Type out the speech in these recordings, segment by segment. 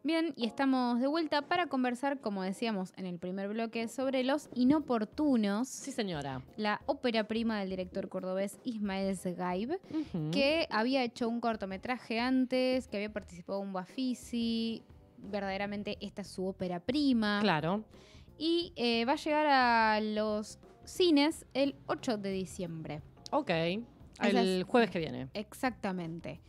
Bien, y estamos de vuelta para conversar, como decíamos en el primer bloque, sobre Los Inoportunos. Sí, señora. La ópera prima del director cordobés Ismael Sgaib, Uh-huh. que había hecho un cortometraje antes, que había participado en un Bafisi. Verdaderamente esta es su ópera prima. Claro. Y va a llegar a los cines el 8 de diciembre. Ok. El jueves que viene. Exactamente.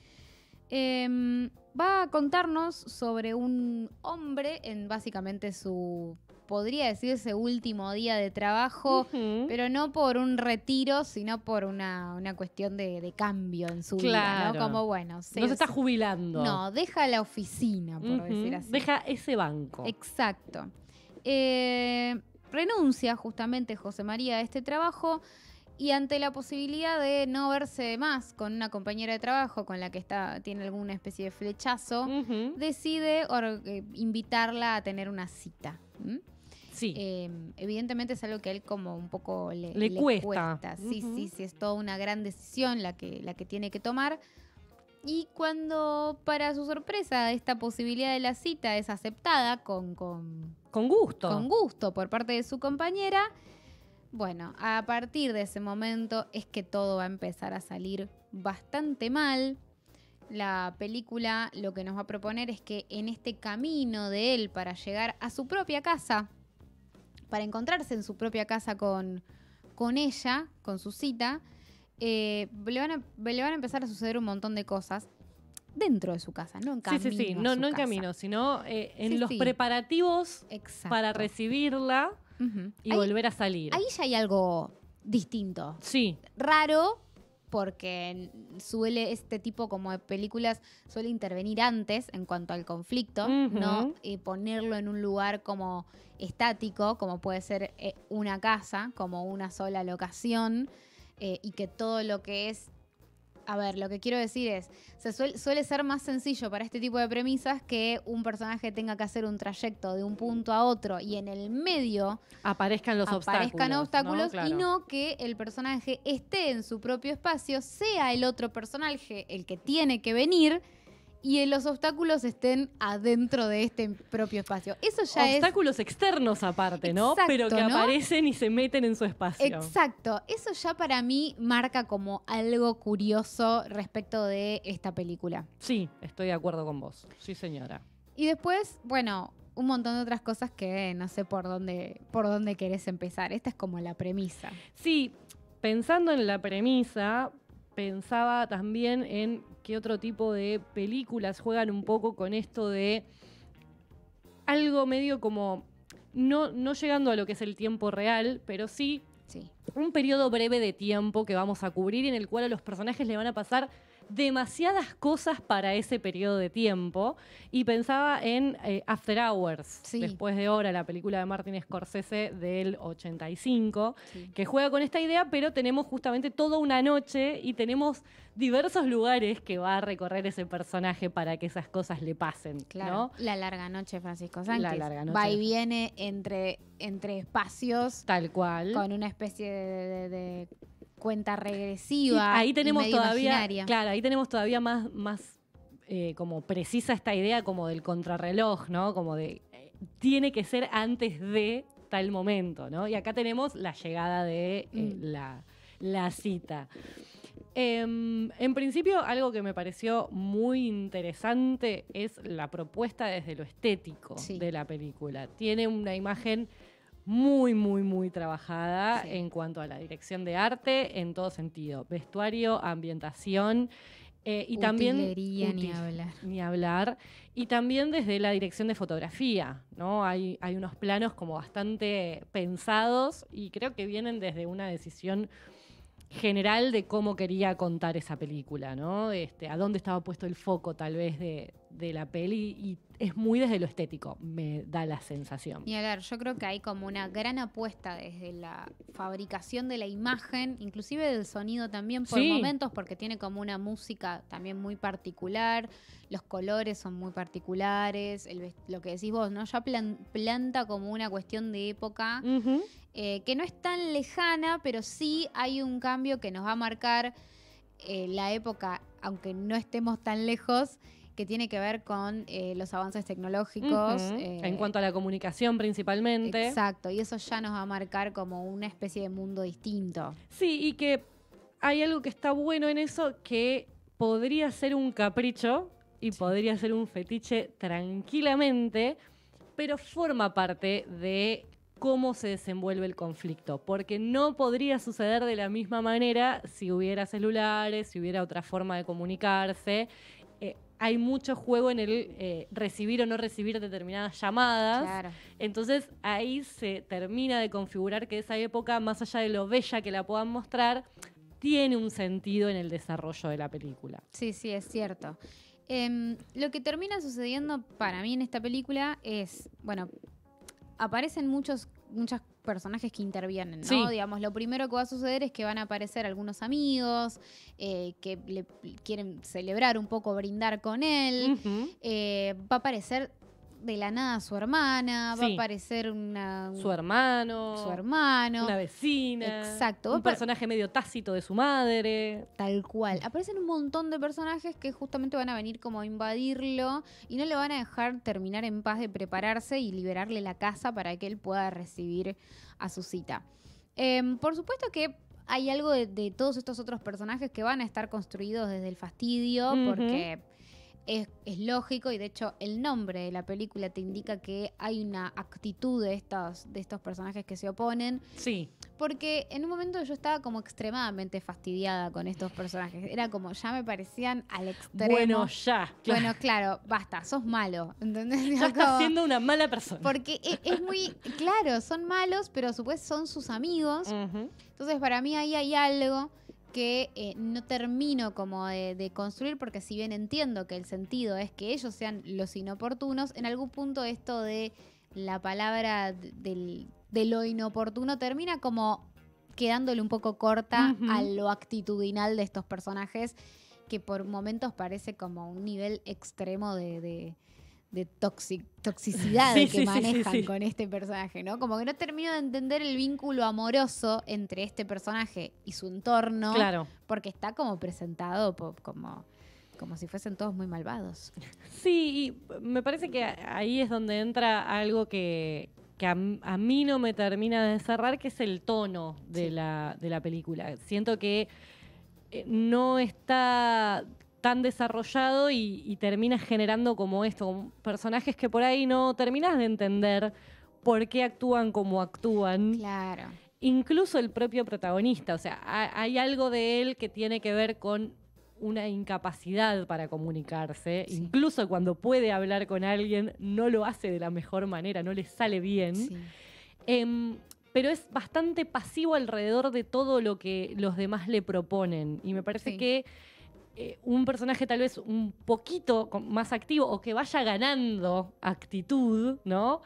Va a contarnos sobre un hombre en básicamente su, podría decirse, último día de trabajo, Uh-huh. pero no por un retiro, sino por una cuestión de cambio en su vida, ¿no? Como bueno, no se está jubilando. No, deja la oficina, por Uh-huh. decir así. Deja ese banco. Exacto. Renuncia justamente José María a este trabajo. Y ante la posibilidad de no verse más con una compañera de trabajo con la que tiene alguna especie de flechazo, Uh-huh. decide invitarla a tener una cita. ¿Mm? Sí. Evidentemente es algo que a él como un poco le cuesta. Sí, Uh-huh. sí, es toda una gran decisión la que tiene que tomar. Y cuando, para su sorpresa, esta posibilidad de la cita es aceptada con gusto. Con gusto por parte de su compañera. Bueno, a partir de ese momento es que todo va a empezar a salir bastante mal. La película lo que nos va a proponer es que en este camino de él para llegar a su propia casa, para encontrarse en su propia casa con ella, con su cita, le van a empezar a suceder un montón de cosas dentro de su casa, no en camino. Sí. No en camino, sino en los preparativos para recibirla. Uh-huh. Y volver a salir. Ahí ya hay algo distinto. Sí. Raro, porque este tipo como de películas suele intervenir antes en cuanto al conflicto, uh-huh. ¿no? Ponerlo en un lugar como estático, como puede ser una casa, como una sola locación, y que todo lo que es... A ver, lo que quiero decir es, suele ser más sencillo para este tipo de premisas que un personaje tenga que hacer un trayecto de un punto a otro y en el medio aparezcan los obstáculos, ¿no? Claro. Y no que el personaje esté en su propio espacio, sea el otro personaje el que tiene que venir y los obstáculos estén adentro de este propio espacio. Eso ya obstáculos externos aparte, ¿no? Exacto, pero que ¿no? aparecen y se meten en su espacio. Exacto. Eso ya para mí marca como algo curioso respecto de esta película. Sí, estoy de acuerdo con vos. Sí, señora. Y después, bueno, un montón de otras cosas que no sé por dónde querés empezar. Esta es como la premisa. Sí, pensando en la premisa, pensaba también en qué otro tipo de películas juegan un poco con esto de algo medio como, no llegando a lo que es el tiempo real, pero sí un periodo breve de tiempo que vamos a cubrir en el cual a los personajes le van a pasar demasiadas cosas para ese periodo de tiempo. Y pensaba en After Hours, Después de Hora, la película de Martin Scorsese del 85, que juega con esta idea, pero tenemos justamente toda una noche y tenemos diversos lugares que va a recorrer ese personaje para que esas cosas le pasen. Claro, ¿no? La larga noche, Francisco Sánchez. La larga noche. Va y viene entre espacios. Tal cual. Con una especie de cuenta regresiva. Y ahí tenemos y medio todavía, imaginaria. claro, ahí tenemos todavía más como precisa esta idea como del contrarreloj, ¿no? Como de tiene que ser antes de tal momento, ¿no? Y acá tenemos la llegada de la cita. En principio, algo que me pareció muy interesante es la propuesta desde lo estético de la película. Tiene una imagen muy trabajada en cuanto a la dirección de arte en todo sentido. Vestuario, ambientación y también... Ni hablar. Y también desde la dirección de fotografía, ¿no? Hay unos planos como bastante pensados y creo que vienen desde una decisión general de cómo quería contar esa película, ¿no? A dónde estaba puesto el foco tal vez de la peli y es muy desde lo estético, me da la sensación. Y a ver, yo creo que hay como una gran apuesta desde la fabricación de la imagen, inclusive del sonido también por momentos, porque tiene como una música también muy particular, los colores son muy particulares, lo que decís vos, ¿no? Ya planta como una cuestión de época que no es tan lejana, pero sí hay un cambio que nos va a marcar la época, aunque no estemos tan lejos, que tiene que ver con los avances tecnológicos. En cuanto a la comunicación principalmente. Exacto, y eso ya nos va a marcar como una especie de mundo distinto. Sí, y que hay algo que está bueno en eso, que podría ser un capricho y podría ser un fetiche tranquilamente, pero forma parte de cómo se desenvuelve el conflicto, porque no podría suceder de la misma manera si hubiera celulares, si hubiera otra forma de comunicarse. Hay mucho juego en el recibir o no recibir determinadas llamadas. Claro. Entonces ahí se termina de configurar que esa época, más allá de lo bella que la puedan mostrar, tiene un sentido en el desarrollo de la película. Sí, sí, es cierto. Lo que termina sucediendo para mí en esta película es, bueno, aparecen muchos personajes que intervienen, ¿no? Sí. Digamos, lo primero que va a suceder es que van a aparecer algunos amigos que le quieren celebrar un poco, brindar con él. Va a aparecer de la nada su hermana, va a Sí. aparecer Su hermano. Una vecina. Exacto. Un personaje medio tácito de su madre. Tal cual. Aparecen un montón de personajes que justamente van a venir como a invadirlo y no le van a dejar terminar en paz de prepararse y liberarle la casa para que él pueda recibir a su cita. Por supuesto que hay algo de todos estos otros personajes que van a estar construidos desde el fastidio, porque es lógico, y de hecho el nombre de la película te indica que hay una actitud de estos personajes que se oponen. Sí. Porque en un momento yo estaba como extremadamente fastidiada con estos personajes. Era como, ya me parecían al extremo. Bueno, ya. Bueno, claro, basta, sos malo. ¿Entendés? Ya estás Como- siendo una mala persona. Porque es muy, claro, son malos, pero a su vez son sus amigos. Entonces para mí ahí hay algo que no termino como de construir, porque si bien entiendo que el sentido es que ellos sean los inoportunos, en algún punto esto de la palabra de lo inoportuno termina como quedándole un poco corta a lo actitudinal de estos personajes, que por momentos parece como un nivel extremo de toxicidad Sí, que manejan sí. con este personaje, ¿no? Como que no termino de entender el vínculo amoroso entre este personaje y su entorno, Claro. porque está como presentado como si fuesen todos muy malvados. Sí, y me parece que ahí es donde entra algo que a mí no me termina de cerrar, que es el tono de la película. Siento que no está tan desarrollado y termina generando como esto, como personajes que por ahí no terminas de entender por qué actúan como actúan. Claro. Incluso el propio protagonista, o sea, hay algo de él que tiene que ver con una incapacidad para comunicarse. Sí. Incluso cuando puede hablar con alguien, no lo hace de la mejor manera, no le sale bien. Sí. Pero es bastante pasivo alrededor de todo lo que los demás le proponen. Y me parece Sí. que un personaje tal vez un poquito más activo o que vaya ganando actitud, ¿no?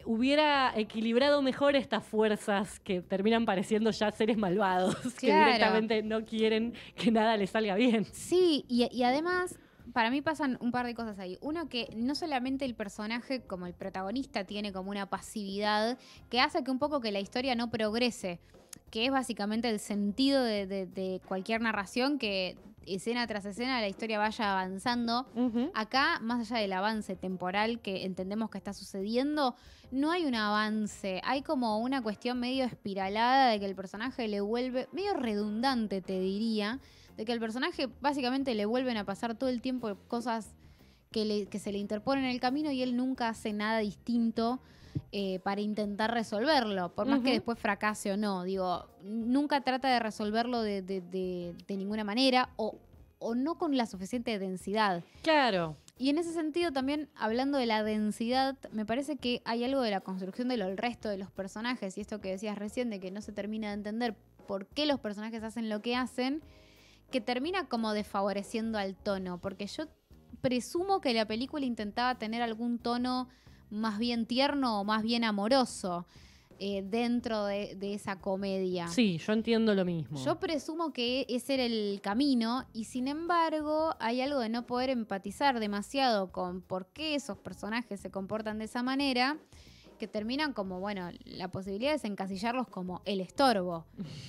Hubiera equilibrado mejor estas fuerzas que terminan pareciendo ya seres malvados, que Claro. directamente no quieren que nada les salga bien. Sí, y además, para mí pasan un par de cosas ahí. Uno, que no solamente el personaje como el protagonista tiene como una pasividad que hace que un poco que la historia no progrese, que es básicamente el sentido de cualquier narración, que escena tras escena la historia vaya avanzando. Acá, más allá del avance temporal que entendemos que está sucediendo, no hay un avance. Hay como una cuestión medio espiralada de que el personaje le vuelve, medio redundante te diría, de que al personaje básicamente le vuelven a pasar todo el tiempo cosas que se le interponen en el camino y él nunca hace nada distinto para intentar resolverlo, por más que después fracase o no. Digo, nunca trata de resolverlo de ninguna manera o no con la suficiente densidad. Claro. Y en ese sentido también, hablando de la densidad, me parece que hay algo de la construcción del resto de los personajes, y esto que decías recién, de que no se termina de entender por qué los personajes hacen lo que hacen, que termina como desfavoreciendo al tono, porque yo presumo que la película intentaba tener algún tono más bien tierno o más bien amoroso dentro de esa comedia. Sí, yo entiendo lo mismo. Yo presumo que ese era el camino y sin embargo hay algo de no poder empatizar demasiado con por qué esos personajes se comportan de esa manera, que terminan como, bueno, la posibilidad es encasillarlos como el estorbo.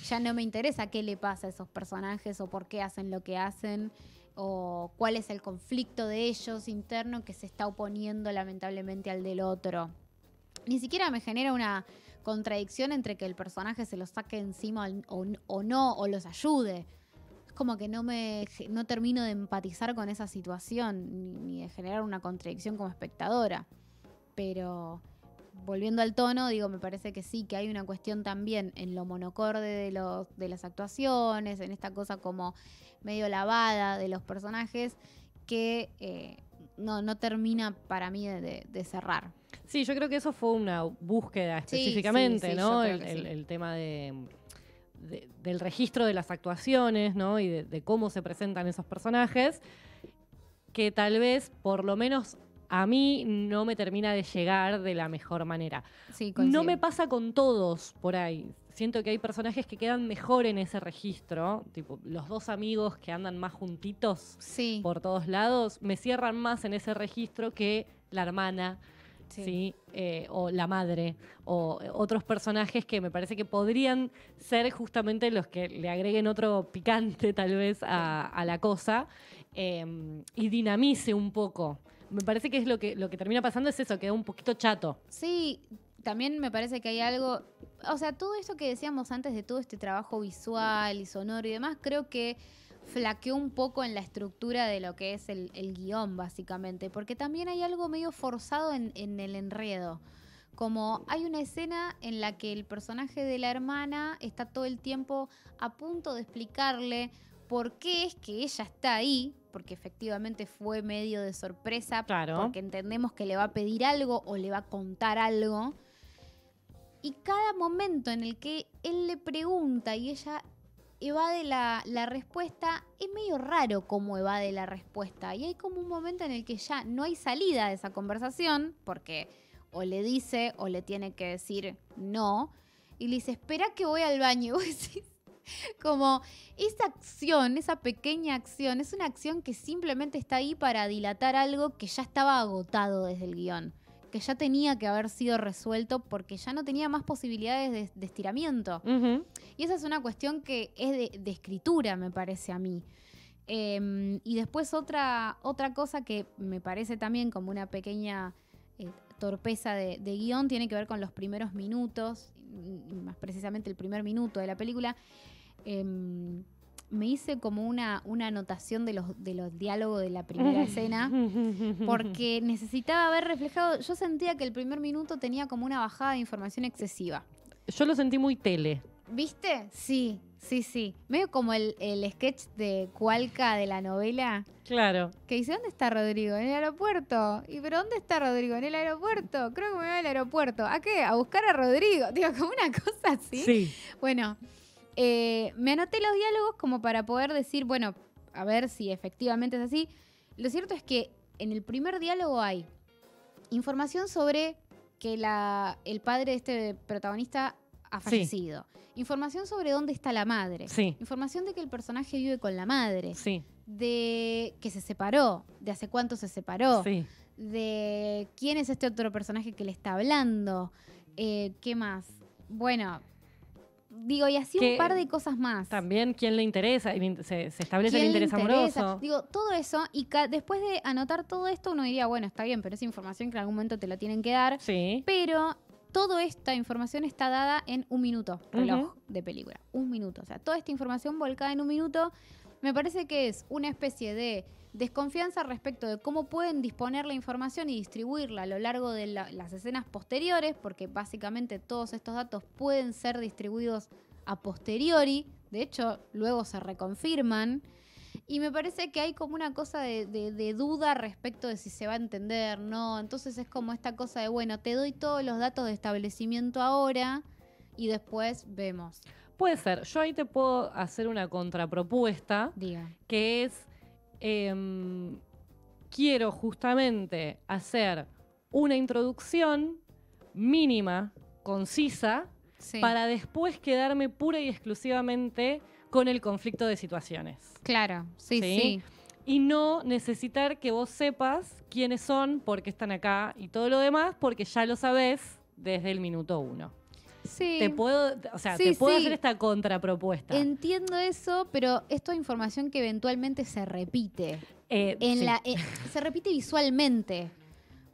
Ya no me interesa qué le pasa a esos personajes o por qué hacen lo que hacen. o cuál es el conflicto de ellos interno que se está oponiendo lamentablemente al del otro. Ni siquiera me genera una contradicción entre que el personaje se los saque encima o no, o los ayude. Es como que no termino de empatizar con esa situación, ni de generar una contradicción como espectadora. Pero volviendo al tono, digo, me parece que sí, que hay una cuestión también en lo monocorde de las actuaciones, en esta cosa como medio lavada de los personajes, que no termina para mí de cerrar. Sí, yo creo que eso fue una búsqueda específicamente, sí, ¿no? yo creo que sí. El tema del registro de las actuaciones, ¿no? Y de cómo se presentan esos personajes, que tal vez, por lo menos a mí, no me termina de llegar de la mejor manera. Sí, coincido. No me pasa con todos por ahí. Siento que hay personajes que quedan mejor en ese registro, tipo los dos amigos que andan más juntitos Sí. por todos lados, me cierran más en ese registro que la hermana, ¿sí? O la madre, o otros personajes que me parece que podrían ser justamente los que le agreguen otro picante tal vez a la cosa, y dinamice un poco. Me parece que es lo que termina pasando es eso, queda un poquito chato. Sí, también me parece que hay algo, o sea, todo esto que decíamos antes de todo este trabajo visual y sonoro y demás, creo que flaqueó un poco en la estructura de lo que es el guión, básicamente, porque también hay algo medio forzado en el enredo. Como hay una escena en la que el personaje de la hermana está todo el tiempo a punto de explicarle por qué es que ella está ahí, porque efectivamente fue medio de sorpresa, Claro. porque entendemos que le va a pedir algo o le va a contar algo. Y cada momento en el que él le pregunta y ella evade la respuesta, es medio raro cómo evade la respuesta. Y hay como un momento en el que ya no hay salida de esa conversación, porque o le dice o le tiene que decir no, y le dice, espera que voy al baño. Y vos decís, como esa acción, esa pequeña acción, es una acción que simplemente está ahí para dilatar algo que ya estaba agotado desde el guión, que ya tenía que haber sido resuelto porque ya no tenía más posibilidades de estiramiento. Uh-huh. Y esa es una cuestión que es de escritura, me parece a mí. Y después otra cosa que me parece también como una pequeña torpeza de guión tiene que ver con los primeros minutos, más precisamente el primer minuto de la película. Me hice como una anotación de los diálogos de la primera escena, porque necesitaba ver reflejado. Yo sentía que el primer minuto tenía como una bajada de información excesiva. Yo lo sentí muy tele. ¿Viste? Sí. Medio como el sketch de Cualca de la novela. Claro. Que dice, ¿dónde está Rodrigo? En el aeropuerto. ¿Pero dónde está Rodrigo? En el aeropuerto. Creo que me voy al aeropuerto. ¿A qué? A buscar a Rodrigo. Digo, como una cosa así. Sí. Bueno, me anoté los diálogos como para poder decir, bueno, a ver si efectivamente es así. Lo cierto es que en el primer diálogo hay información sobre que el padre de este protagonista ha fallecido. Sí. Información sobre dónde está la madre. Sí. Información de que el personaje vive con la madre. Sí. De que se separó. De hace cuánto se separó. Sí. De quién es este otro personaje que le está hablando. ¿Qué más? Bueno, digo, y así un par de cosas más. También quién le interesa, se establece el interés amoroso. Digo, todo eso, y después de anotar todo esto, uno diría, bueno, está bien, pero es información que en algún momento te lo tienen que dar. Sí. Pero toda esta información está dada en un minuto, reloj de película. 1 minuto. O sea, toda esta información volcada en 1 minuto, me parece que es una especie de desconfianza respecto de cómo pueden disponer la información y distribuirla a lo largo de las escenas posteriores, porque básicamente todos estos datos pueden ser distribuidos a posteriori, de hecho luego se reconfirman, y me parece que hay como una cosa de duda respecto de si se va a entender, ¿no? Entonces es como esta cosa de, bueno, te doy todos los datos de establecimiento ahora y después vemos. Puede ser, yo ahí te puedo hacer una contrapropuesta. Diga. Que es, quiero justamente hacer una introducción mínima, concisa, Sí. para después quedarme pura y exclusivamente con el conflicto de situaciones. Claro, sí. Y no necesitar que vos sepas quiénes son, por qué están acá y todo lo demás, porque ya lo sabés desde el minuto 1. Sí. te puedo, o sea, Sí, te puedo sí. hacer esta contrapropuesta. Entiendo eso, pero esto es información que eventualmente se repite. Sí. Se repite visualmente.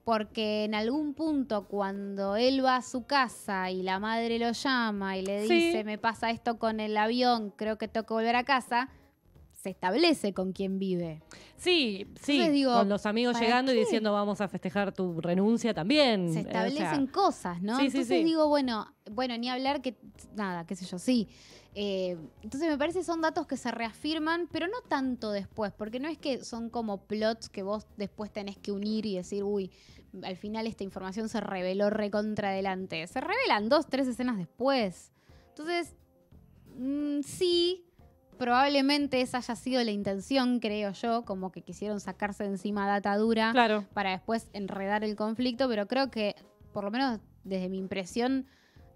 Porque en algún punto, cuando él va a su casa y la madre lo llama y le Sí. dice, me pasa esto con el avión, creo que tengo que volver a casa, se establece con quién vive. Sí, Entonces digo, con los amigos ¿para llegando y qué? diciendo vamos a festejar tu renuncia también. Se o sea, establecen cosas, ¿no? sí, sí, Entonces sí. digo, bueno, ni hablar que, nada, qué sé yo, sí. Entonces me parece que son datos que se reafirman, pero no tanto después, porque no es que son como plots que vos después tenés que unir y decir, uy, al final esta información se reveló recontra adelante. Se revelan 2, 3 escenas después. Entonces, sí, probablemente esa haya sido la intención, creo yo, como que quisieron sacarse de encima data dura Claro. para después enredar el conflicto, pero creo que, por lo menos desde mi impresión,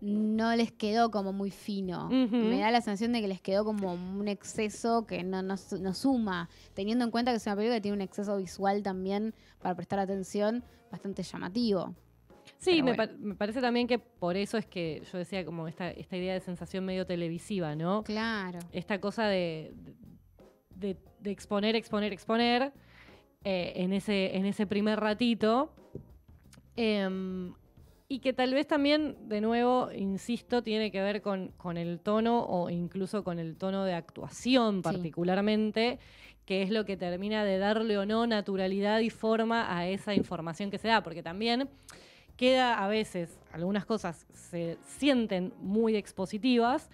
no les quedó como muy fino. Ujú. Me da la sensación de que les quedó como un exceso que no suma, teniendo en cuenta que es una película que tiene un exceso visual también, para prestar atención, bastante llamativo. Sí, Pero bueno. me parece también que por eso es que yo decía como esta idea de sensación medio televisiva, ¿no? Claro. Esta cosa de exponer en ese primer ratito. Y que tal vez también, de nuevo, insisto, tiene que ver con el tono o incluso con el tono de actuación Sí. particularmente, que es lo que termina de darle o no naturalidad y forma a esa información que se da, porque también queda a veces, algunas cosas se sienten muy expositivas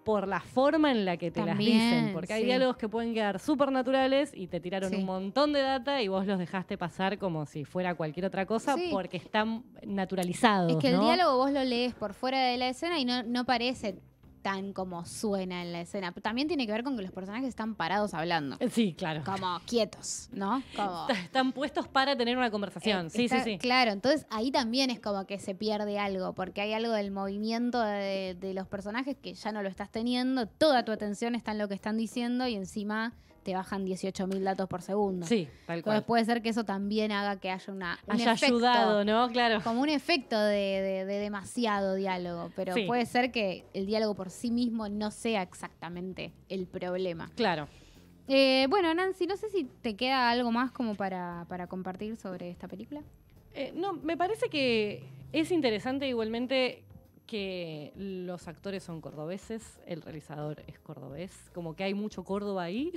por la forma en la que te También, las dicen, porque hay sí. diálogos que pueden quedar súper naturales y te tiraron Sí. un montón de data y vos los dejaste pasar como si fuera cualquier otra cosa Sí. porque están naturalizados, Es que el ¿no? diálogo vos lo lees por fuera de la escena y no parece tan como suena en la escena. Pero también tiene que ver con que los personajes están parados hablando. Sí, claro. Como quietos, ¿no? Como, Están puestos para tener una conversación. Sí, está- sí. Claro, entonces ahí también es como que se pierde algo, porque hay algo del movimiento de los personajes que ya no lo estás teniendo, toda tu atención está en lo que están diciendo y encima te bajan 18.000 datos por segundo. Sí, tal Entonces cual. puede ser que eso también haga que haya un Haya efecto, ayudado, ¿no? Claro. como un efecto de demasiado diálogo, pero Sí. puede ser que el diálogo por sí mismo no sea exactamente el problema. Claro. Bueno, Nancy, no sé si te queda algo más como para compartir sobre esta película. No, me parece que es interesante igualmente que los actores son cordobeses, el realizador es cordobés, como que hay mucho Córdoba ahí.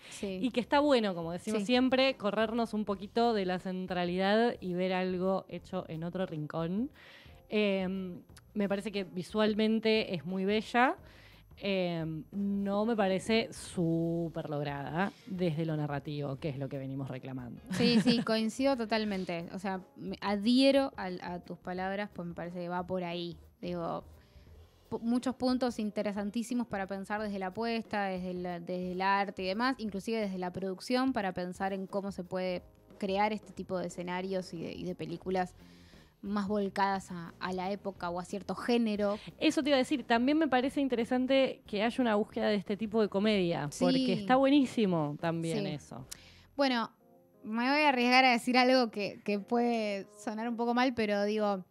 Sí. Y que está bueno, como decimos Sí. siempre, corrernos un poquito de la centralidad y ver algo hecho en otro rincón. Me parece que visualmente es muy bella. No me parece súper lograda desde lo narrativo, que es lo que venimos reclamando. Sí, coincido totalmente. O sea, me adhiero a tus palabras, pues me parece que va por ahí. Digo, muchos puntos interesantísimos para pensar desde la apuesta, desde el arte y demás, inclusive desde la producción, para pensar en cómo se puede crear este tipo de escenarios y de películas más volcadas a la época o a cierto género. Eso te iba a decir, también me parece interesante que haya una búsqueda de este tipo de comedia, Sí. porque está buenísimo también Sí. eso. Bueno, me voy a arriesgar a decir algo que puede sonar un poco mal, pero digo,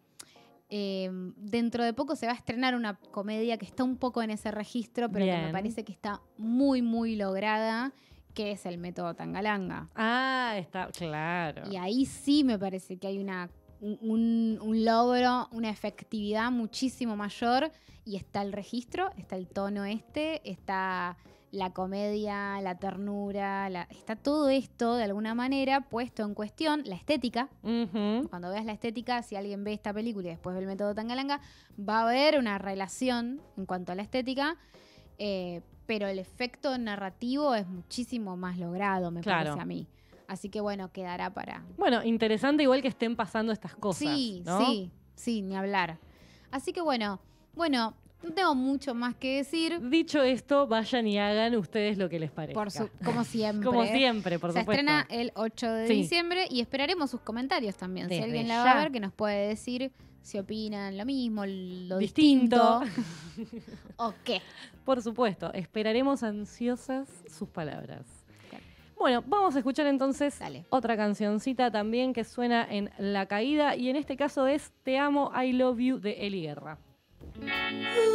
dentro de poco se va a estrenar una comedia que está un poco en ese registro, pero que Bien. me parece que está muy, muy lograda, que es El Método Tangalanga. Ah, está, claro. Y ahí sí me parece que hay un logro, una efectividad muchísimo mayor, y está el registro, está el tono está la comedia, la ternura, está todo esto de alguna manera puesto en cuestión, la estética. Ujú. Cuando veas la estética, si alguien ve esta película y después ve El Método Tangalanga, va a haber una relación en cuanto a la estética, pero el efecto narrativo es muchísimo más logrado, me Claro. parece a mí. Así que bueno, quedará para... Bueno, interesante igual que estén pasando estas cosas, Sí, ¿no? sí, ni hablar. Así que bueno, no tengo mucho más que decir. Dicho esto, vayan y hagan ustedes lo que les parezca. Como siempre. Como siempre, por Se supuesto. estrena el 8 de Sí. diciembre y esperaremos sus comentarios también. Si Desde alguien la va ya. a ver, que nos puede decir si opinan lo mismo, lo Distinto. distinto. ¿O qué? Por supuesto, esperaremos ansiosas sus palabras. Claro. Bueno, vamos a escuchar entonces Dale. otra cancioncita también que suena en La Caída y en este caso es Te amo, I Love You de Eli Guerra. Ooh.